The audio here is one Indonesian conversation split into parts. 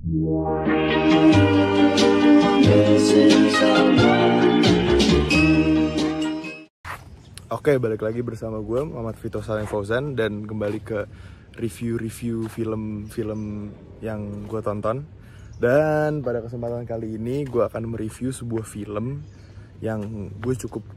Oke, balik lagi bersama gue Muhammad Vito Salim Fauzan dan kembali ke review film-film yang gue tonton. Dan pada kesempatan kali ini gue akan mereview sebuah film yang gue cukup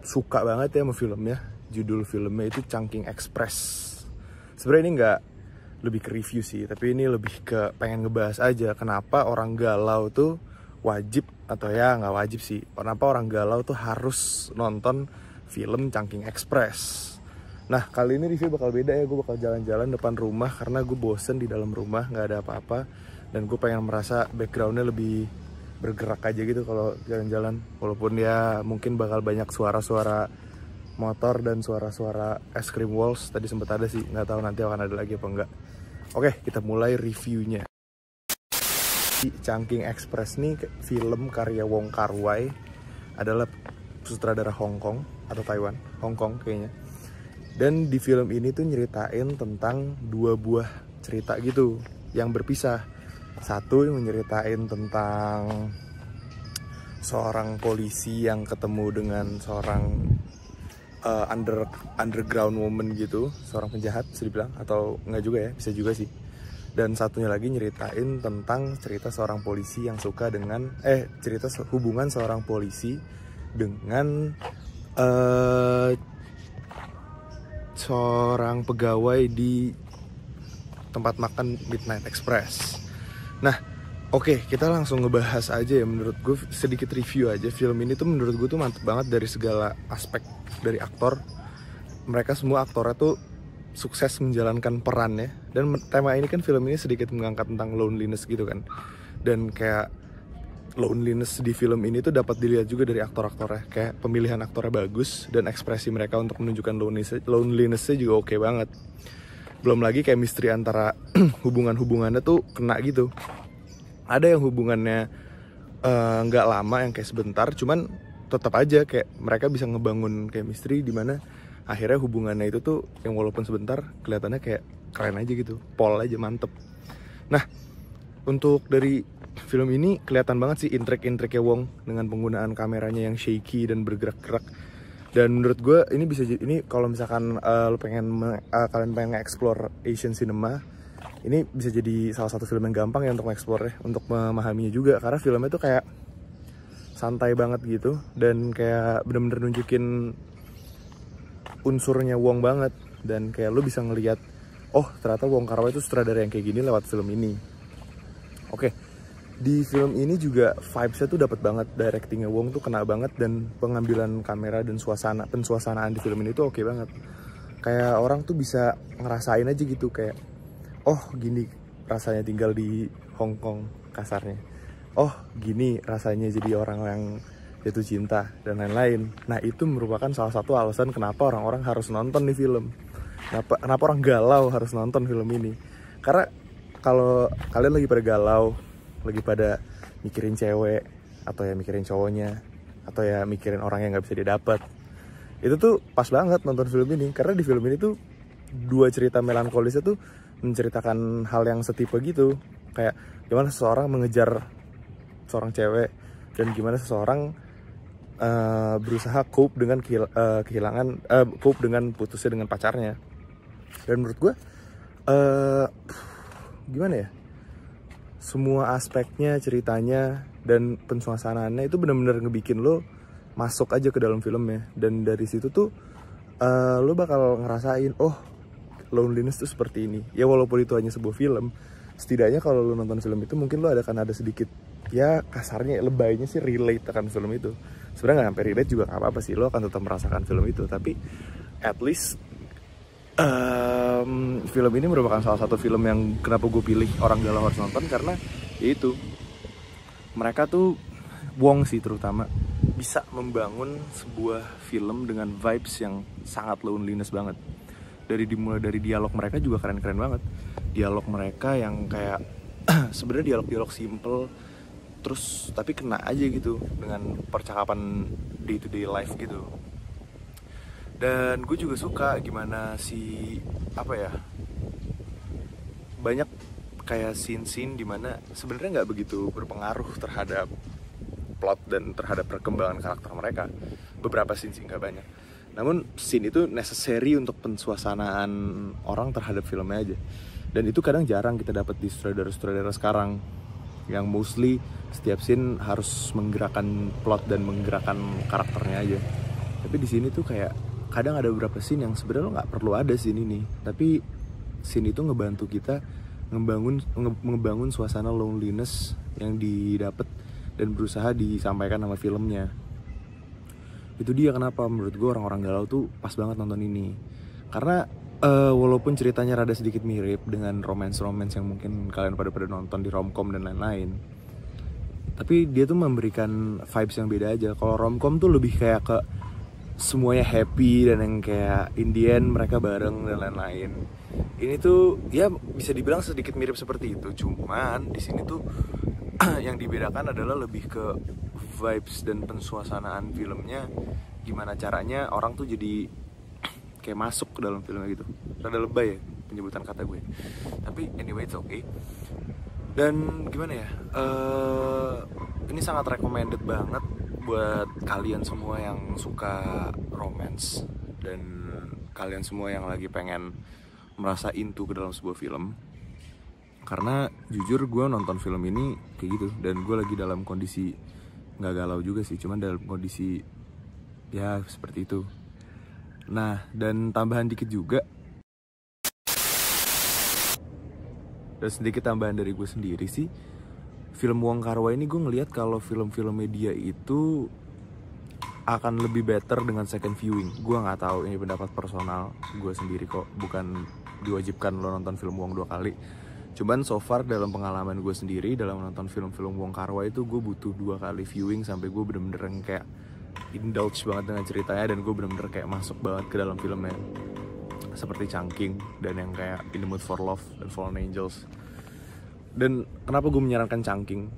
suka banget ya sama filmnya. Judul filmnya itu Chungking Express. Sebenarnya ini nggak lebih ke review sih, tapi ini lebih ke pengen ngebahas aja kenapa orang galau tuh wajib, atau ya nggak wajib sih, kenapa orang galau tuh harus nonton film Chungking Express. Nah, kali ini review bakal beda ya. Gue bakal jalan-jalan depan rumah karena gue bosen di dalam rumah, nggak ada apa-apa. Dan gue pengen merasa backgroundnya lebih bergerak aja gitu kalau jalan-jalan. Walaupun ya mungkin bakal banyak suara-suara motor dan suara-suara es krim walls. Tadi sempet ada sih, nggak tahu nanti akan ada lagi apa enggak. Oke, kita mulai reviewnya. Chungking Express nih film karya Wong Kar-wai, adalah sutradara Hong Kong atau Taiwan, Hong Kong kayaknya. Dan di film ini tuh nyeritain tentang dua buah cerita gitu yang berpisah. Satu yang nyeritain tentang seorang polisi yang ketemu dengan seorang underground woman gitu, seorang penjahat bisa dibilang, atau enggak juga ya, bisa juga sih. Dan satunya lagi nyeritain tentang cerita seorang polisi yang suka dengan cerita hubungan seorang polisi dengan seorang pegawai di tempat makan Midnight Express. Nah, oke, kita langsung ngebahas aja ya. Menurut gue sedikit review aja. Film ini tuh menurut gue tuh mantep banget dari segala aspek. Dari aktor, mereka semua aktornya tuh sukses menjalankan perannya. Dan tema ini kan, film ini sedikit mengangkat tentang loneliness gitu kan. Dan kayak loneliness di film ini tuh dapat dilihat juga dari aktor-aktornya. Kayak pemilihan aktornya bagus dan ekspresi mereka untuk menunjukkan loneliness-nya juga oke banget. Belum lagi chemistry antara hubungannya tuh kena gitu. Ada yang hubungannya nggak lama, yang kayak sebentar, cuman tetap aja kayak mereka bisa ngebangun chemistry di mana akhirnya hubungannya itu tuh yang walaupun sebentar kelihatannya kayak keren aja gitu, pol aja, mantep. Nah, untuk dari film ini kelihatan banget sih intrik-intriknya Wong dengan penggunaan kameranya yang shaky dan bergerak-gerak. Dan menurut gue ini bisa jadi, ini kalau misalkan kalian pengen nge-explore Asian cinema, ini bisa jadi salah satu film yang gampang ya untuk nge-explore ya, untuk memahaminya juga, karena filmnya tuh kayak santai banget gitu dan kayak bener-bener nunjukin unsurnya Wong banget. Dan kayak lu bisa ngelihat, oh ternyata Wong Kar-wai itu sutradara yang kayak gini lewat film ini. Oke, di film ini juga vibes-nya tuh dapet banget, directingnya Wong tuh kena banget, dan pengambilan kamera dan pensuasanaan di film ini tuh oke banget. Kayak orang tuh bisa ngerasain aja gitu, kayak oh gini rasanya tinggal di Hong Kong kasarnya. Oh gini rasanya jadi orang yang jatuh cinta dan lain-lain. Nah, itu merupakan salah satu alasan kenapa orang-orang harus nonton nih film. Kenapa orang galau harus nonton film ini. Karena kalau kalian lagi pada galau, lagi pada mikirin cewek, atau ya mikirin cowoknya, atau ya mikirin orang yang gak bisa didapat, itu tuh pas banget nonton film ini. Karena di film ini tuh dua cerita melankolisnya tuh menceritakan hal yang setipe gitu. Kayak gimana seseorang mengejar seorang cewek, dan gimana seseorang berusaha cope dengan cope dengan putusnya dengan pacarnya. Dan menurut gue gimana ya, semua aspeknya, ceritanya, dan pensuasanaannya itu benar-benar ngebikin lo masuk aja ke dalam filmnya. Dan dari situ tuh lo bakal ngerasain, oh loneliness tuh seperti ini. Ya walaupun itu hanya sebuah film, setidaknya kalau lo nonton film itu mungkin lo ada sedikit, ya kasarnya lebaynya sih relate akan film itu. Sebenarnya nggak sampai relate juga nggak apa-apa sih, lo akan tetap merasakan film itu. Tapi at least film ini merupakan salah satu film yang kenapa gue pilih orang galau harus nonton, karena yaitu mereka tuh, Wong sih terutama, bisa membangun sebuah film dengan vibes yang sangat loneliness banget. Dimulai dari dialog mereka juga keren-keren banget. Dialog mereka yang kayak sebenarnya dialog simple, terus tapi kena aja gitu dengan percakapan day to day life gitu. Dan gue juga suka gimana banyak kayak scene-scene dimana sebenarnya nggak begitu berpengaruh terhadap plot dan terhadap perkembangan karakter mereka. Beberapa scene sih, nggak banyak. Namun scene itu necessary untuk pensuasanaan orang terhadap filmnya aja. Dan itu kadang jarang kita dapat di sutradara-sutradara sekarang, yang mostly setiap scene harus menggerakkan plot dan menggerakkan karakternya aja. Tapi di sini tuh kayak kadang ada beberapa scene yang sebenarnya lo nggak perlu ada scene ini, tapi scene itu ngebantu kita ngebangun suasana loneliness yang didapat dan berusaha disampaikan sama filmnya. Itu dia kenapa menurut gue orang-orang galau tuh pas banget nonton ini. Karena walaupun ceritanya rada sedikit mirip dengan romance-romance yang mungkin kalian pada nonton di romcom dan lain-lain, tapi dia tuh memberikan vibes yang beda aja. Kalau romcom tuh lebih kayak ke semuanya happy dan yang kayak Indian mereka bareng dan lain-lain. Ini tuh ya bisa dibilang sedikit mirip seperti itu, cuman di sini tuh yang dibedakan adalah lebih ke vibes dan pensuasanaan filmnya. Gimana caranya orang tuh jadi kayak masuk ke dalam filmnya gitu. Rada lebay ya penyebutan kata gue, tapi anyway it's okay. Dan gimana ya, ini sangat recommended banget buat kalian semua yang suka romance dan kalian semua yang lagi pengen merasa into ke dalam sebuah film. Karena jujur gue nonton film ini kayak gitu, dan gue lagi dalam kondisi nggak galau juga sih, cuman dalam kondisi ya seperti itu. Nah, dan tambahan dikit juga, dan sedikit tambahan dari gue sendiri sih, film Wong Kar-wai ini gue ngelihat kalau film-film media itu akan lebih better dengan second viewing. Gue nggak tahu, ini pendapat personal gue sendiri kok, bukan diwajibkan lo nonton film Wong 2 kali. Cuman so far dalam pengalaman gue sendiri dalam nonton film-film Wong Kar-wai itu gue butuh 2 kali viewing sampai gue bener-bener kayak indulge banget dengan ceritanya, dan gue bener-bener kayak masuk banget ke dalam filmnya. Seperti Chungking dan yang kayak In the Mood for Love dan Fallen Angels. Dan kenapa gue menyarankan Chungking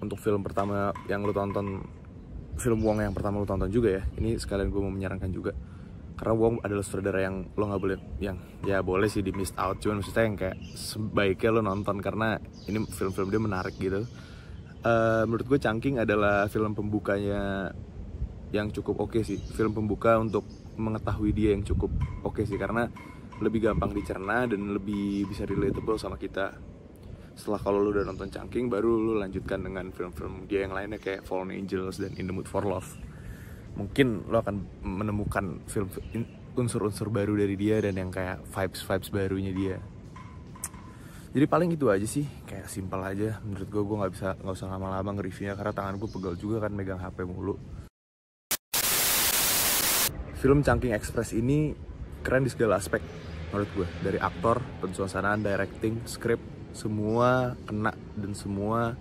untuk film pertama yang lo tonton, film Wong yang pertama lo tonton juga ya. Ini sekalian gue mau menyarankan juga, karena Wong adalah sutradara yang lo gak boleh, yang ya boleh sih di miss out, cuman maksudnya yang kayak sebaiknya lo nonton karena ini film-film dia menarik gitu. Menurut gue Chungking adalah film pembukanya yang cukup oke sih. Film pembuka untuk mengetahui dia yang cukup oke sih, karena lebih gampang dicerna dan lebih bisa relatable sama kita. Setelah kalau lu udah nonton Chungking, baru lu lanjutkan dengan film-film dia yang lainnya kayak Fallen Angels dan In the Mood for Love. Mungkin lo akan menemukan film unsur-unsur baru dari dia dan yang kayak vibes barunya dia. Jadi paling itu aja sih, kayak simpel aja. Menurut gue nggak usah lama-lama nge-reviewnya karena tangan gue pegal juga kan megang HP mulu. Film Chungking Express ini keren di segala aspek menurut gue, dari aktor, pensuasanaan, directing, script, semua kena dan semua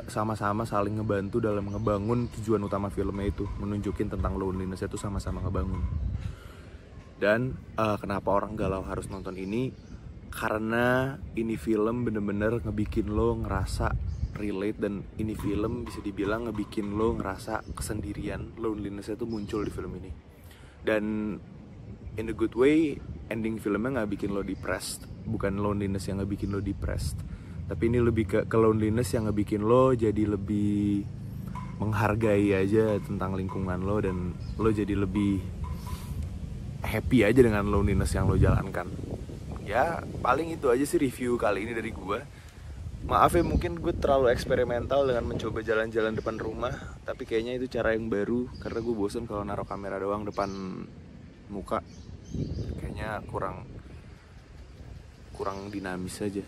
sama-sama saling ngebantu dalam ngebangun tujuan utama filmnya itu, menunjukin tentang loneliness itu sama-sama ngebangun. Dan kenapa orang galau harus nonton ini? Karena ini film bener-bener ngebikin lo ngerasa relate, dan ini film bisa dibilang ngebikin lo ngerasa kesendirian, loneliness itu muncul di film ini. Dan in a good way, ending filmnya nggak bikin lo depressed, bukan loneliness yang ngebikin lo depressed, tapi ini lebih ke loneliness yang ngebikin lo jadi lebih menghargai aja tentang lingkungan lo, dan lo jadi lebih happy aja dengan loneliness yang lo jalankan. Ya paling itu aja sih review kali ini dari gue. Maaf ya mungkin gue terlalu eksperimental dengan mencoba jalan-jalan depan rumah, tapi kayaknya itu cara yang baru karena gue bosen kalau naruh kamera doang depan muka. Kayaknya kurang dinamis aja.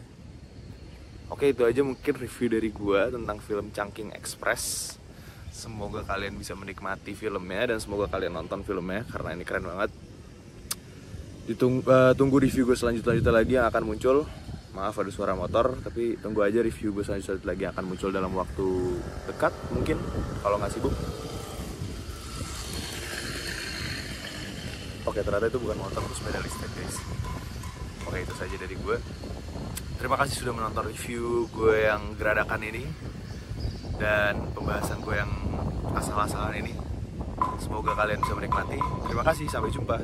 Oke, itu aja mungkin review dari gue tentang film Chungking Express. Semoga kalian bisa menikmati filmnya dan semoga kalian nonton filmnya karena ini keren banget. Tunggu review gue selanjutnya lagi yang akan muncul. Maaf ada suara motor, tapi tunggu aja review gue selanjutnya lagi yang akan muncul dalam waktu dekat mungkin, kalau nggak sibuk. Oke, ternyata itu bukan motor, itu sepeda listrik guys. Oke, itu saja dari gue. Terima kasih sudah menonton review gue yang geradakan ini dan pembahasan gue yang asal-asalan ini. Semoga kalian bisa menikmati. Terima kasih, sampai jumpa.